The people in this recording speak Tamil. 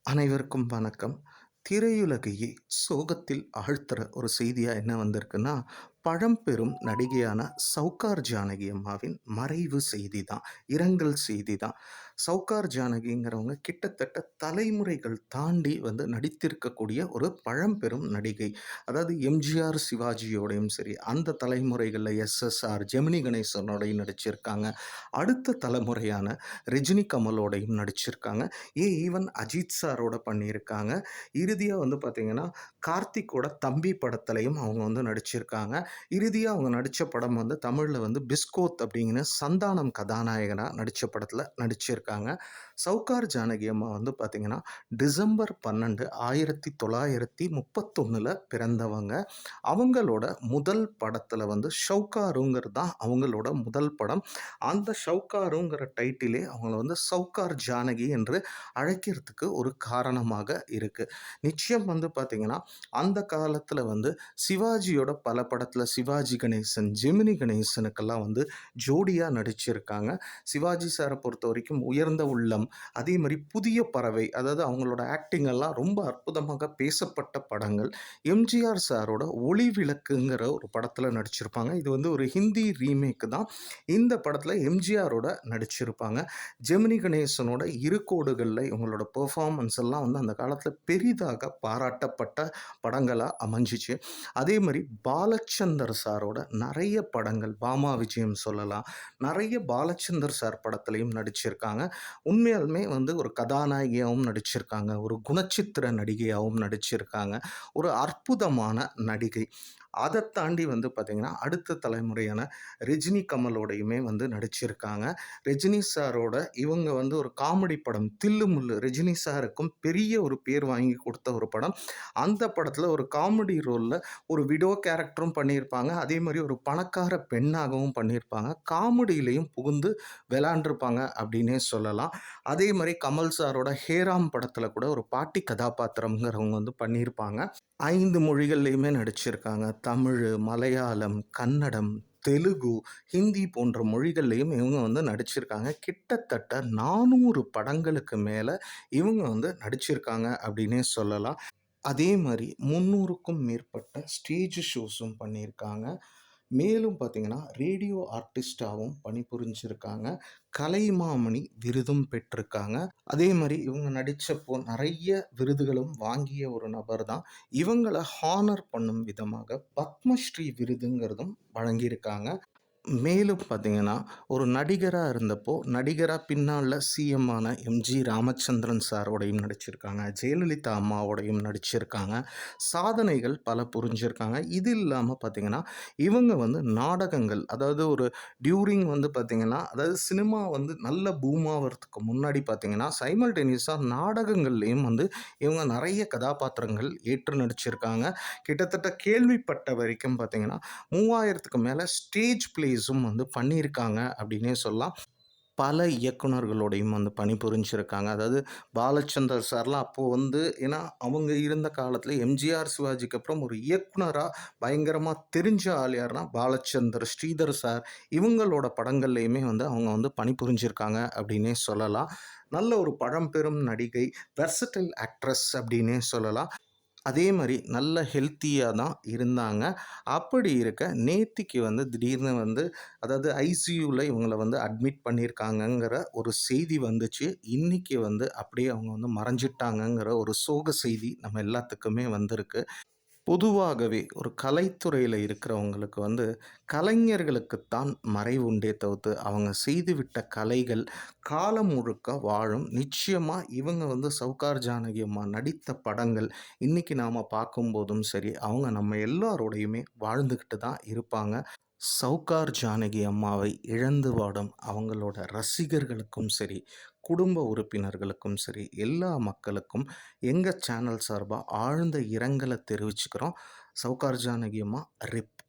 அனைவருக்கும் வணக்கம். திரையுலகையே சோகத்தில் ஆழ்த்துற ஒரு செய்தியா என்ன வந்திருக்குன்னா, பழம்பெரும் நடிகையான சௌகார் ஜானகி அம்மாவின் மறைவு செய்தி தான். இரங்கல் செய்தி தான். சௌகார் ஜானகிங்கிறவங்க கிட்டத்தட்ட தலைமுறைகள் தாண்டி வந்து நடித்திருக்கக்கூடிய ஒரு பழம்பெரும் நடிகை. அதாவது எம்ஜிஆர், சிவாஜியோடையும் சரி, அந்த தலைமுறைகள்ல எஸ்எஸ்ஆர், ஜெமினி கணேசனோடையும் நடிச்சிருக்காங்க. அடுத்த தலைமுறையான ரஜினி கமலோடையும் நடிச்சிருக்காங்க. ஈவன் அஜித் சாரோட பண்ணியிருக்காங்க. இறுதியா வந்து பார்த்தீங்கன்னா, கார்த்திக்கோட தம்பி படத்திலயும் அவங்க வந்து நடிச்சிருக்காங்க. இறுதியா அவங்க நடிச்ச படம் வந்து தமிழ்ல வந்து பிஸ்கோத் அப்படிங்கிற சந்தானம் கதாநாயகனா நடிச்ச படத்துல நடிச்சிருக்காங்க. சௌகார் ஜானகி அம்மா வந்து பார்த்தீங்கன்னா, டிசம்பர் 12, 1931ல பிறந்தவங்க. அவங்களோட முதல் படத்துல வந்து ஷௌகாருங்கிறது தான் அவங்களோட முதல் படம். அந்த ஷௌகாருங்கிற டைட்டிலே அவங்கள வந்து சௌகார் ஜானகி என்று அழைக்கிறதுக்கு ஒரு காரணமாக இருக்கு. நிச்சயம் வந்து பார்த்தீங்கன்னா, அந்த காலத்தில வந்து சிவாஜியோட பல படத்தில சிவாஜி கணேசன், ஜெமினி கணேசனுக்கெல்லாம் வந்து ஜோடியா நடிச்சிருக்காங்க. சிவாஜி சார பொறுத்தவரைக்கும் உயர்ந்த உள்ளம், அதே மாரி புதிய பறவை, அதாவது அவங்களோட ஆக்டிங் எல்லாம் ரொம்ப அற்புதமாக பேசப்பட்ட படங்கள். எம்ஜிஆர் சாரோட ஒளி விளக்குங்கிற ஒரு படத்தில நடிச்சிருப்பாங்க. இது வந்து ஒரு ஹிந்தி ரீமேக் தான். இந்த படத்தில எம்ஜிஆரோட நடிச்சிருப்பாங்க. ஜெமினி கணேசனோட இரு கோடுகள்ல இவங்களோட பெர்ஃபார்மன்ஸ் எல்லாம் வந்து அந்த காலத்தில் பெரிதாக பாராட்டப்பட்ட படங்களாக அமைஞ்சிச்சு. அதே மாதிரி பாலச்சந்தர் சாரோட நிறைய படங்கள், பாமா விஜயம் சொல்லலாம், நிறைய பாலச்சந்தர் சார் படத்துலையும் நடிச்சிருக்காங்க. உண்மையாலுமே வந்து ஒரு கதாநாயகியாகவும் நடிச்சிருக்காங்க, ஒரு குணச்சித்திர நடிகையாகவும் நடிச்சிருக்காங்க, ஒரு அற்புதமான நடிகை. அதை தாண்டி வந்து பார்த்திங்கன்னா, அடுத்த தலைமுறையான ரஜினி கமலோடையுமே வந்து நடிச்சிருக்காங்க. ரஜினி சாரோட இவங்க வந்து ஒரு காமெடி படம் தில்லு முல்லு, ரஜினி சாருக்கும் பெரிய ஒரு பேர் வாங்கி கொடுத்த ஒரு படம். அந்த படத்தில் ஒரு காமெடி ரோலில் ஒரு விடோ கேரக்டரும் பண்ணியிருப்பாங்க. அதே மாதிரி ஒரு பணக்கார பெண்ணாகவும் பண்ணியிருப்பாங்க. காமெடியிலையும் புகுந்து விளாண்டுருப்பாங்க அப்படின்னே சொல்லலாம். அதே மாதிரி கமல் சாரோட ஹேராம் படத்தில் கூட ஒரு பாட்டி கதாபாத்திரம்ங்கிறவங்க வந்து பண்ணியிருப்பாங்க. 5 மொழிகள்லையுமே நடிச்சிருக்காங்க. தமிழ், மலையாளம், கன்னடம், தெலுகு, ஹிந்தி போன்ற மொழிகள்லையும் இவங்க வந்து நடிச்சிருக்காங்க. கிட்டத்தட்ட 400 படங்களுக்கு மேல இவங்க வந்து நடிச்சிருக்காங்க அப்படின்னே சொல்லலாம். அதே மாரி 300க்கும் மேற்பட்ட ஸ்டேஜ் ஷோஸும் பண்ணியிருக்காங்க. மேலும் பார்த்தீங்கன்னா, ரேடியோ ஆர்டிஸ்ட்டாவும் பணிபுரிஞ்சிருக்காங்க. கலைமாமணி விருதும் பெற்றிருக்காங்க. அதே மாரி இவங்க நடிச்சப்போ நெறைய விருதுகளும் வாங்கிய ஒரு நபர் தான். இவங்கள ஹானர் பண்ணும் விதமாக பத்மஸ்ரீ விருதுங்கிறதும் வழங்கியிருக்காங்க. மேலும் பார்த்தீங்கன்னா, ஒரு நடிகரா இருந்தப்போ, நடிகரா பின்னால சிஎம்மான எம்ஜி ராமச்சந்திரன் சாரோடையும் நடிச்சிருக்காங்க. ஜெயலலிதா அம்மாவோடையும் நடிச்சிருக்காங்க. சாதனைகள் பல புரிஞ்சிருக்காங்க. இது இல்லாம பார்த்தீங்கன்னா, இவங்க வந்து நாடகங்கள், அதாவது ஒரு டியூரிங் வந்து பார்த்தீங்கன்னா, அதாவது சினிமா வந்து நல்ல பூம் ஆவறதுக்கு முன்னாடி பார்த்தீங்கன்னா, சைமல்டேனியஸா நாடகங்கள்லயும் வந்து இவங்க நெறைய கதாபாத்திரங்கள் ஏற்று நடிச்சிருக்காங்க. கிட்டத்தட்ட கேள்விப்பட்ட வரைக்கும் பார்த்தீங்கன்னா, 3000க்கு மேல ஸ்டேஜ் பிளேஸும் வந்து பண்ணியிருக்காங்க அப்படின்னே சொல்லலாம். பல இயக்குனர்களோடையும் வந்து பணிபுரிஞ்சிருக்காங்க. அதாவது பாலச்சந்தர் சார்லாம் அப்போ வந்து ஏன்னா அவங்க இருந்த காலத்தில எம்ஜிஆர், சிவாஜிக்கு அப்புறம் ஒரு இயக்குனரா பயங்கரமா தெரிஞ்ச ஆள் யாருன்னா பாலச்சந்தர், ஸ்ரீதர் சார் இவங்களோட படங்கள்லயுமே வந்து அவங்க வந்து பணிபுரிஞ்சிருக்காங்க அப்படின்னே சொல்லலாம். நல்ல ஒரு பழம்பெரும் நடிகை, வெர்சடைல் ஆக்ட்ரஸ் அப்படின்னே சொல்லலாம். அதே மாரி நல்ல ஹெல்த்தியா தான் இருந்தாங்க. அப்படி இருக்க நேத்திக்கு வந்து திடீர்னு வந்து அதாவது ஐசியூல இவங்கள வந்து அட்மிட் பண்ணியிருக்காங்கங்கிற ஒரு செய்தி வந்துச்சு. இன்னைக்கு வந்து அப்படியே அவங்க வந்து மறைஞ்சிட்டாங்கங்கிற ஒரு சோக செய்தி நம்ம எல்லாத்துக்குமே வந்திருக்கு. பொதுவாகவே ஒரு கலைத்துறையில இருக்கிறவங்களுக்கு வந்து கலைஞர்களுக்குத்தான் மறைவு உண்டே தவிர்த்து, அவங்க செய்துவிட்ட கலைகள் காலம் முழுக்க வாழும். நிச்சயமா இவங்க வந்து சௌகார் ஜானகி அம்மா நடித்த படங்கள் இன்னைக்கு நாம பார்க்கும்போதும் சரி, அவங்க நம்ம எல்லாரோடையுமே வாழ்ந்துகிட்டு தான் இருப்பாங்க. சௌகார் ஜானகி அம்மாவை இழந்து வாடும் அவங்களோட ரசிகர்களுக்கும் சரி, குடும்ப உறுப்பினர்களுக்கும் சரி, எல்லா மக்களுக்கும் எங்க சேனல் சார்பா ஆழ்ந்த இரங்கலை தெரிவிச்சுக்கிறோம். சௌகார் ஜானகி அம்மா ரிப்.